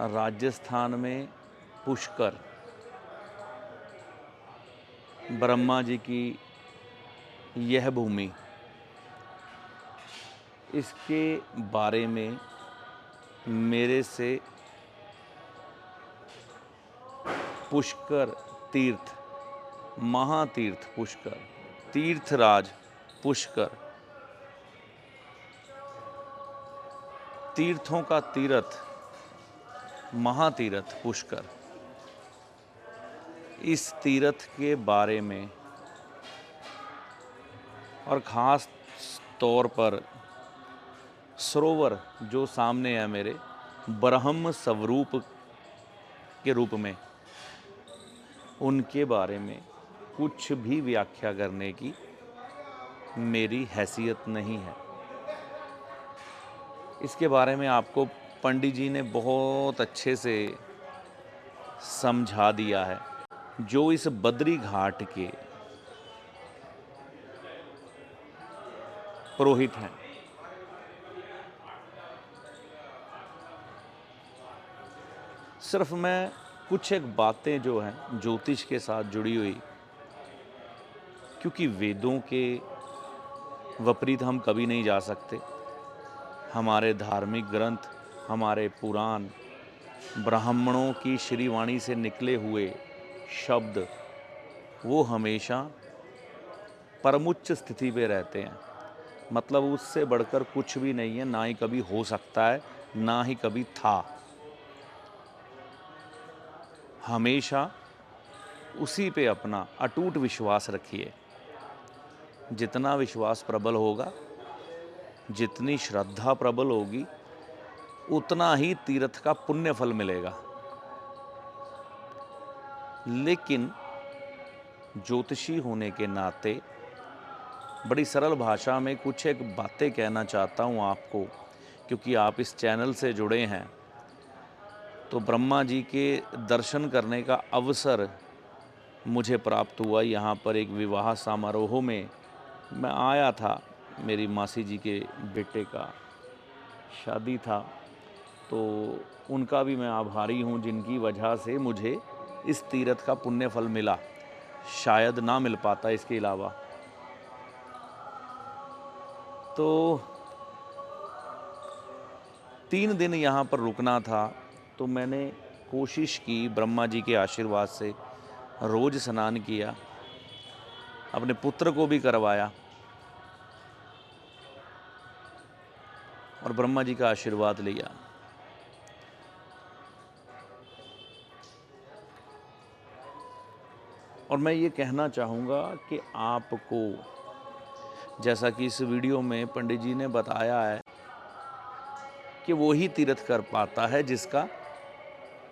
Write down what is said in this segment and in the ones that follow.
राजस्थान में पुष्कर, ब्रह्मा जी की यह भूमि, इसके बारे में मेरे से पुष्कर तीर्थ, महातीर्थ पुष्कर, तीर्थराज पुष्कर, तीर्थों का तीर्थ, महातीर्थ पुष्कर, इस तीर्थ के बारे में और ख़ास तौर पर सरोवर जो सामने है मेरे, ब्रह्म स्वरूप के रूप में, उनके बारे में कुछ भी व्याख्या करने की मेरी हैसियत नहीं है। इसके बारे में आपको पंडित जी ने बहुत अच्छे से समझा दिया है। जो इस बद्री घाट के पुरोहित हैं, सिर्फ मैं कुछ एक बातें जो हैं ज्योतिष के साथ जुड़ी हुई, क्योंकि वेदों के विपरीत हम कभी नहीं जा सकते। हमारे धार्मिक ग्रंथ, हमारे पुराण, ब्राह्मणों की श्रीवाणी से निकले हुए शब्द, वो हमेशा परमुच्च स्थिति पे रहते हैं। मतलब उससे बढ़कर कुछ भी नहीं है, ना ही कभी हो सकता है, ना ही कभी था। हमेशा उसी पे अपना अटूट विश्वास रखिए। जितना विश्वास प्रबल होगा, जितनी श्रद्धा प्रबल होगी, उतना ही तीर्थ का पुण्य फल मिलेगा। लेकिन ज्योतिषी होने के नाते बड़ी सरल भाषा में कुछ एक बातें कहना चाहता हूँ आपको, क्योंकि आप इस चैनल से जुड़े हैं। तो ब्रह्मा जी के दर्शन करने का अवसर मुझे प्राप्त हुआ। यहाँ पर एक विवाह समारोह में मैं आया था, मेरी मासी जी के बेटे का शादी था, तो उनका भी मैं आभारी हूँ, जिनकी वजह से मुझे इस तीर्थ का पुण्य फल मिला। शायद ना मिल पाता इसके अलावा। तो 3 दिन यहाँ पर रुकना था, तो मैंने कोशिश की ब्रह्मा जी के आशीर्वाद से, रोज़ स्नान किया, अपने पुत्र को भी करवाया और ब्रह्मा जी का आशीर्वाद लिया। और मैं ये कहना चाहूँगा कि आपको, जैसा कि इस वीडियो में पंडित जी ने बताया है, कि वो ही तीर्थ कर पाता है जिसका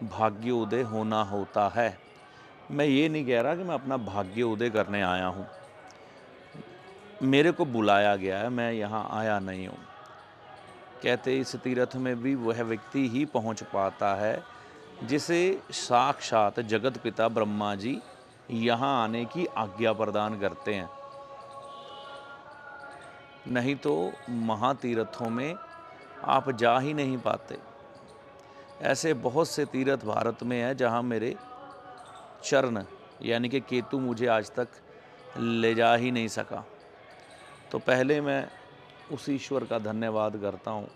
भाग्योदय होना होता है। मैं ये नहीं कह रहा कि मैं अपना भाग्योदय करने आया हूँ। मेरे को बुलाया गया है, मैं यहाँ आया नहीं हूँ। कहते इस तीर्थ में भी वह व्यक्ति ही पहुँच पाता है जिसे साक्षात जगत पिता ब्रह्मा जी यहाँ आने की आज्ञा प्रदान करते हैं। नहीं तो महातीर्थों में आप जा ही नहीं पाते। ऐसे बहुत से तीर्थ भारत में हैं जहाँ मेरे चरण यानी कि केतु मुझे आज तक ले जा ही नहीं सका। तो पहले मैं उस ईश्वर का धन्यवाद करता हूँ,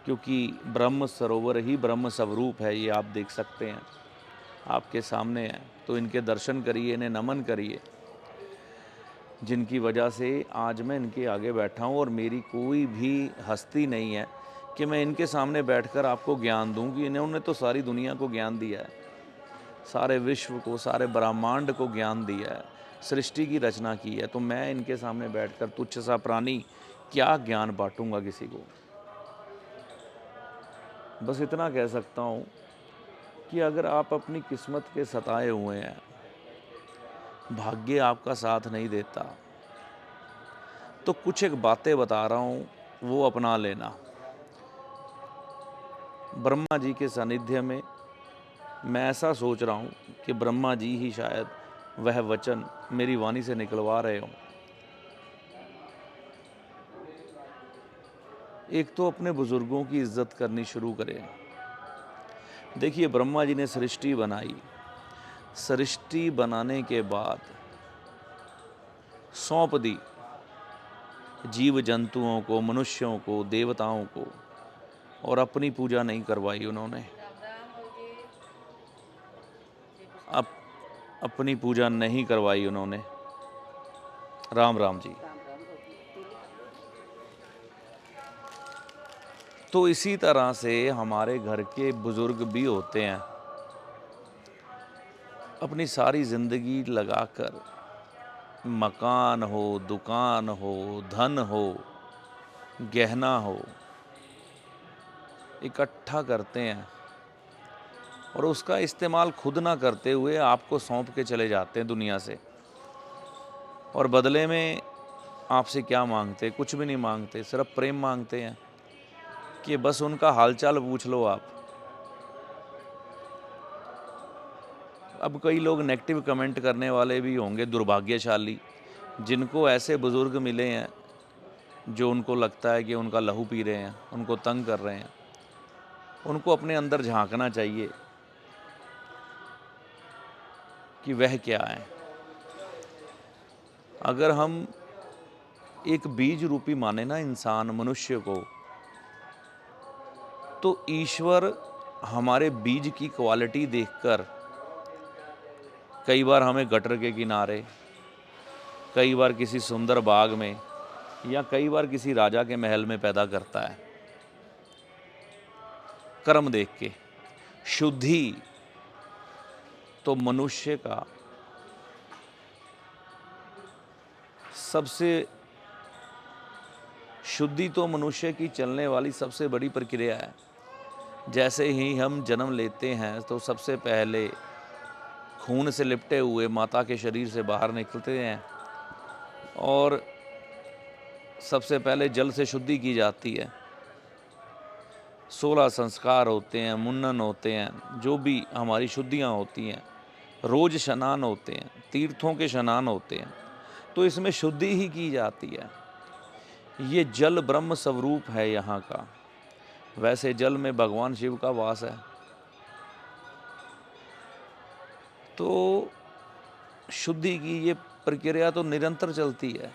क्योंकि ब्रह्म सरोवर ही ब्रह्म स्वरूप है। ये आप देख सकते हैं, आपके सामने है। तो इनके दर्शन करिए, इन्हें नमन करिए, जिनकी वजह से आज मैं इनके आगे बैठा हूँ। और मेरी कोई भी हस्ती नहीं है कि मैं इनके सामने बैठकर आपको ज्ञान दूँ, कि इन्होंने तो सारी दुनिया को ज्ञान दिया है, सारे विश्व को, सारे ब्रह्मांड को ज्ञान दिया है, सृष्टि की रचना की है। तो मैं इनके सामने बैठकर तुच्छ सा प्राणी क्या ज्ञान बांटूंगा किसी को। बस इतना कह सकता हूँ कि अगर आप अपनी किस्मत के सताए हुए हैं, भाग्य आपका साथ नहीं देता, तो कुछ एक बातें बता रहा हूँ, वो अपना लेना। ब्रह्मा जी के सानिध्य में मैं ऐसा सोच रहा हूँ कि ब्रह्मा जी ही शायद वह वचन मेरी वाणी से निकलवा रहे हों। एक तो अपने बुज़ुर्गों की इज़्ज़त करनी शुरू करें। देखिए, ब्रह्मा जी ने सृष्टि बनाई, सृष्टि बनाने के बाद सौंप दी जीव जंतुओं को, मनुष्यों को, देवताओं को, और अपनी पूजा नहीं करवाई उन्होंने। अप अपनी पूजा नहीं करवाई उन्होंने। राम राम जी। तो इसी तरह से हमारे घर के बुजुर्ग भी होते हैं, अपनी सारी ज़िंदगी लगाकर मकान हो, दुकान हो, धन हो, गहना हो, इकट्ठा करते हैं और उसका इस्तेमाल खुद ना करते हुए आपको सौंप के चले जाते हैं दुनिया से। और बदले में आपसे क्या मांगते? कुछ भी नहीं मांगते, सिर्फ प्रेम मांगते हैं कि बस उनका हालचाल पूछ लो आप। अब कई लोग नेगेटिव कमेंट करने वाले भी होंगे, दुर्भाग्यशाली, जिनको ऐसे बुज़ुर्ग मिले हैं जो उनको लगता है कि उनका लहू पी रहे हैं, उनको तंग कर रहे हैं। उनको अपने अंदर झांकना चाहिए कि वह क्या है। अगर हम एक बीज रूपी माने ना इंसान, मनुष्य को, तो ईश्वर हमारे बीज की क्वालिटी देखकर कई बार हमें गटर के किनारे, कई बार किसी सुंदर बाग में, या कई बार किसी राजा के महल में पैदा करता है। कर्म देख के। शुद्धि तो मनुष्य का सबसे शुद्धि तो मनुष्य की चलने वाली सबसे बड़ी प्रक्रिया है। जैसे ही हम जन्म लेते हैं तो सबसे पहले खून से लिपटे हुए माता के शरीर से बाहर निकलते हैं और सबसे पहले जल से शुद्धि की जाती है। 16 संस्कार होते हैं, मुन्नन होते हैं, जो भी हमारी शुद्धियाँ होती हैं, रोज़ स्नान होते हैं, तीर्थों के स्नान होते हैं, तो इसमें शुद्धि ही की जाती है। ये जल ब्रह्म स्वरूप है यहाँ का। वैसे जल में भगवान शिव का वास है। तो शुद्धि की ये प्रक्रिया तो निरंतर चलती है।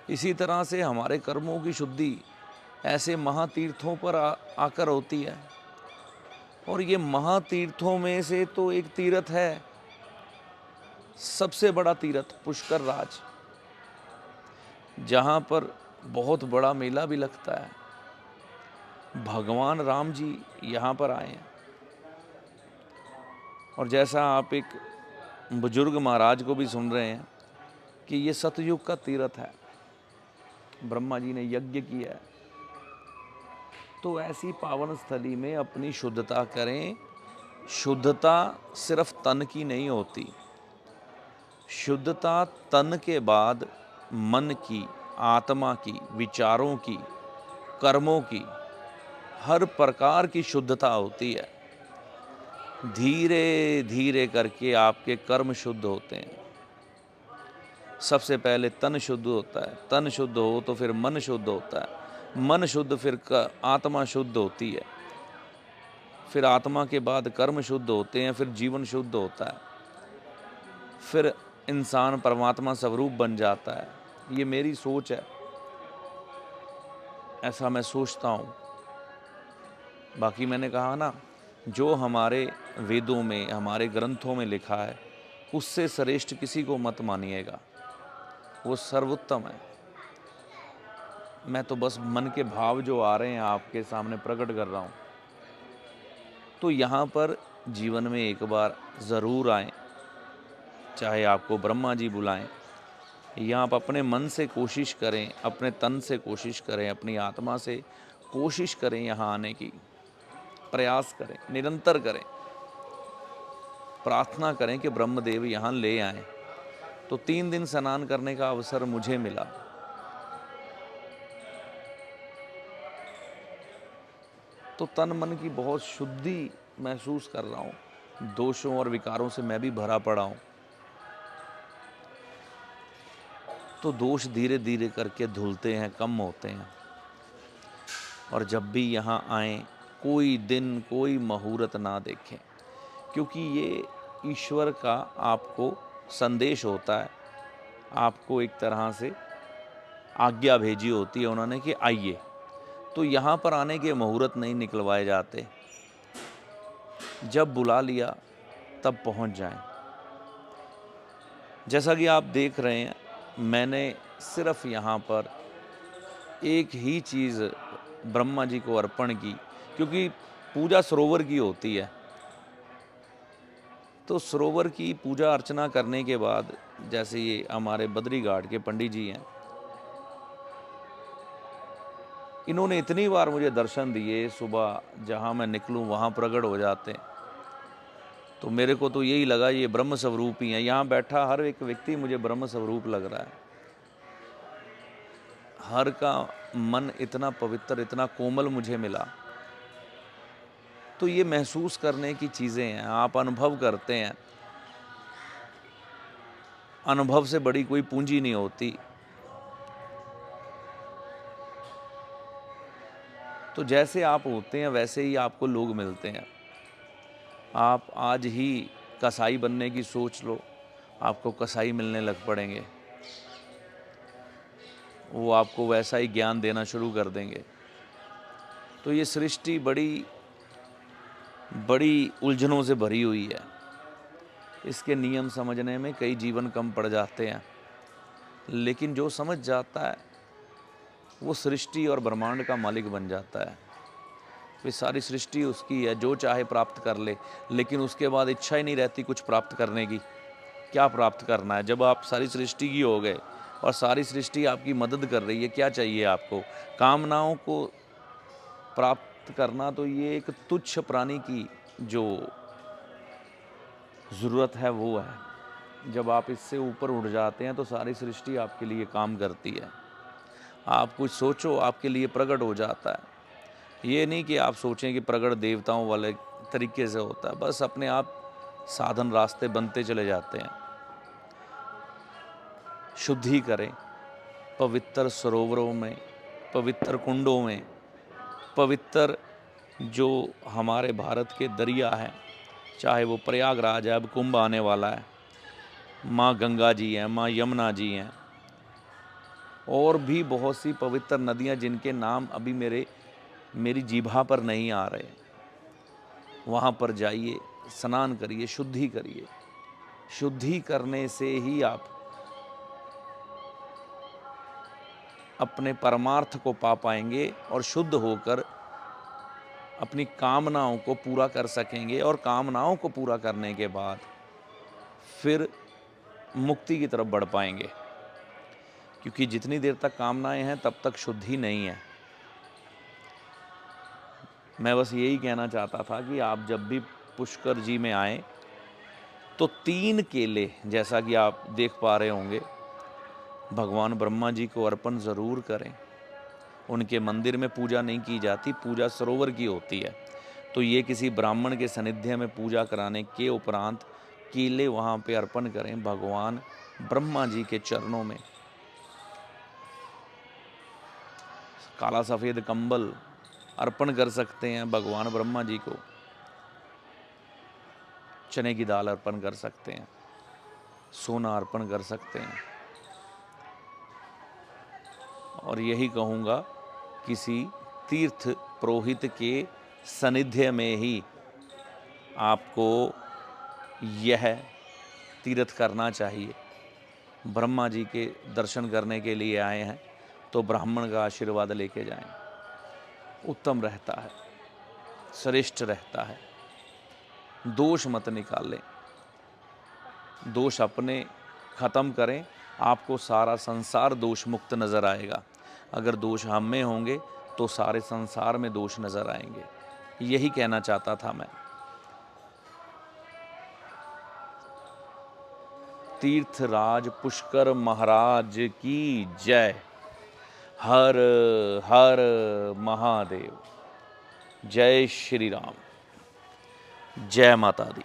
इसी तरह से हमारे कर्मों की शुद्धि ऐसे महातीर्थों पर आकर होती है। और ये महातीर्थों में से तो एक तीर्थ है, सबसे बड़ा तीर्थ पुष्कर राज, जहाँ पर बहुत बड़ा मेला भी लगता है। भगवान राम जी यहाँ पर आए हैं। और जैसा आप एक बुजुर्ग महाराज को भी सुन रहे हैं कि ये सतयुग का तीर्थ है, ब्रह्मा जी ने यज्ञ किया है। तो ऐसी पावन स्थली में अपनी शुद्धता करें। शुद्धता सिर्फ तन की नहीं होती, शुद्धता तन के बाद मन की, आत्मा की, विचारों की, कर्मों की, हर प्रकार की शुद्धता होती है। धीरे धीरे करके आपके कर्म शुद्ध होते हैं। सबसे पहले तन शुद्ध होता है, तन शुद्ध हो तो फिर मन शुद्ध होता है, मन शुद्ध फिर आत्मा शुद्ध होती है, फिर आत्मा के बाद कर्म शुद्ध होते हैं, फिर जीवन शुद्ध होता है, फिर इंसान परमात्मा स्वरूप बन जाता है। ये मेरी सोच है, ऐसा मैं सोचता हूँ। बाकी मैंने कहा ना, जो हमारे वेदों में, हमारे ग्रंथों में लिखा है, उससे श्रेष्ठ किसी को मत मानिएगा, वो सर्वोत्तम है। मैं तो बस मन के भाव जो आ रहे हैं आपके सामने प्रकट कर रहा हूँ। तो यहाँ पर जीवन में एक बार ज़रूर आएँ, चाहे आपको ब्रह्मा जी बुलाएं, या आप अपने मन से कोशिश करें, अपने तन से कोशिश करें, अपनी आत्मा से कोशिश करें, यहाँ आने की प्रयास करें, निरंतर करें, प्रार्थना करें कि ब्रह्मदेव यहाँ ले आएं। तो 3 दिन स्नान करने का अवसर मुझे मिला। तो तन मन की बहुत शुद्धि महसूस कर रहा हूँ। दोषों और विकारों से मैं भी भरा पड़ा हूँ। तो दोष धीरे धीरे करके धुलते हैं, कम होते हैं। और जब भी यहाँ आएँ कोई दिन कोई मुहूर्त ना देखें, क्योंकि ये ईश्वर का आपको संदेश होता है। आपको एक तरह से आज्ञा भेजी होती है उन्होंने कि आइए। तो यहाँ पर आने के मुहूर्त नहीं निकलवाए जाते, जब बुला लिया तब पहुँच जाएं। जैसा कि आप देख रहे हैं, मैंने सिर्फ यहाँ पर एक ही चीज़ ब्रह्मा जी को अर्पण की, क्योंकि पूजा सरोवर की होती है। तो सरोवर की पूजा अर्चना करने के बाद, जैसे ये हमारे बद्री घाट के पंडित जी हैं, इन्होंने इतनी बार मुझे दर्शन दिए, सुबह जहाँ मैं निकलूँ वहाँ प्रकट हो जाते हैं। तो मेरे को तो यही लगा ये ब्रह्म स्वरूप ही है। यहाँ बैठा हर एक व्यक्ति मुझे ब्रह्म स्वरूप लग रहा है। हर का मन इतना पवित्र, इतना कोमल मुझे मिला। तो ये महसूस करने की चीज़ें हैं, आप अनुभव करते हैं। अनुभव से बड़ी कोई पूंजी नहीं होती। तो जैसे आप होते हैं वैसे ही आपको लोग मिलते हैं। आप आज ही कसाई बनने की सोच लो, आपको कसाई मिलने लग पड़ेंगे। वो आपको वैसा ही ज्ञान देना शुरू कर देंगे। तो ये सृष्टि बड़ी बड़ी उलझनों से भरी हुई है। इसके नियम समझने में कई जीवन कम पड़ जाते हैं, लेकिन जो समझ जाता है वो सृष्टि और ब्रह्मांड का मालिक बन जाता है। वे सारी सृष्टि उसकी है, जो चाहे प्राप्त कर ले, लेकिन उसके बाद इच्छा ही नहीं रहती कुछ प्राप्त करने की। क्या प्राप्त करना है जब आप सारी सृष्टि की हो गए और सारी सृष्टि आपकी मदद कर रही है? क्या चाहिए आपको? कामनाओं को प्राप्त करना तो ये एक तुच्छ प्राणी की जो ज़रूरत है वो है। जब आप इससे ऊपर उठ जाते हैं तो सारी सृष्टि आपके लिए काम करती है। आप कुछ सोचो, आपके लिए प्रकट हो जाता है। ये नहीं कि आप सोचें कि प्रकट देवताओं वाले तरीके से होता है, बस अपने आप साधन रास्ते बनते चले जाते हैं। शुद्धि करें पवित्र सरोवरों में, पवित्र कुंडों में, पवित्र जो हमारे भारत के दरिया हैं, चाहे वो प्रयागराज है, अब कुंभ आने वाला है, माँ गंगा जी हैं, माँ यमुना जी हैं, और भी बहुत सी पवित्र नदियाँ जिनके नाम अभी मेरी जीभा पर नहीं आ रहे। वहाँ पर जाइए, स्नान करिए, शुद्धि करिए। शुद्धि करने से ही आप अपने परमार्थ को पा पाएंगे और शुद्ध होकर अपनी कामनाओं को पूरा कर सकेंगे। और कामनाओं को पूरा करने के बाद फिर मुक्ति की तरफ बढ़ पाएंगे, क्योंकि जितनी देर तक कामनाएं हैं तब तक शुद्धि नहीं है। मैं बस यही कहना चाहता था कि आप जब भी पुष्कर जी में आएँ तो 3 केले, जैसा कि आप देख पा रहे होंगे, भगवान ब्रह्मा जी को अर्पण ज़रूर करें। उनके मंदिर में पूजा नहीं की जाती, पूजा सरोवर की होती है। तो ये किसी ब्राह्मण के सानिध्य में पूजा कराने के उपरांत केले वहाँ पे अर्पण करें भगवान ब्रह्मा जी के चरणों में। काला सफ़ेद कंबल अर्पण कर सकते हैं भगवान ब्रह्मा जी को। चने की दाल अर्पण कर सकते हैं, सोना अर्पण कर सकते हैं। और यही कहूँगा, किसी तीर्थ पुरोहित के सानिध्य में ही आपको यह तीर्थ करना चाहिए। ब्रह्मा जी के दर्शन करने के लिए आए हैं तो ब्राह्मण का आशीर्वाद लेके जाएं, उत्तम रहता है, श्रेष्ठ रहता है। दोष मत निकालें, दोष अपने ख़त्म करें, आपको सारा संसार दोष मुक्त नज़र आएगा। अगर दोष हम में होंगे तो सारे संसार में दोष नज़र आएंगे। यही कहना चाहता था मैं। तीर्थराज पुष्कर महाराज की जय। हर हर महादेव। जय श्री राम। जय माता दी।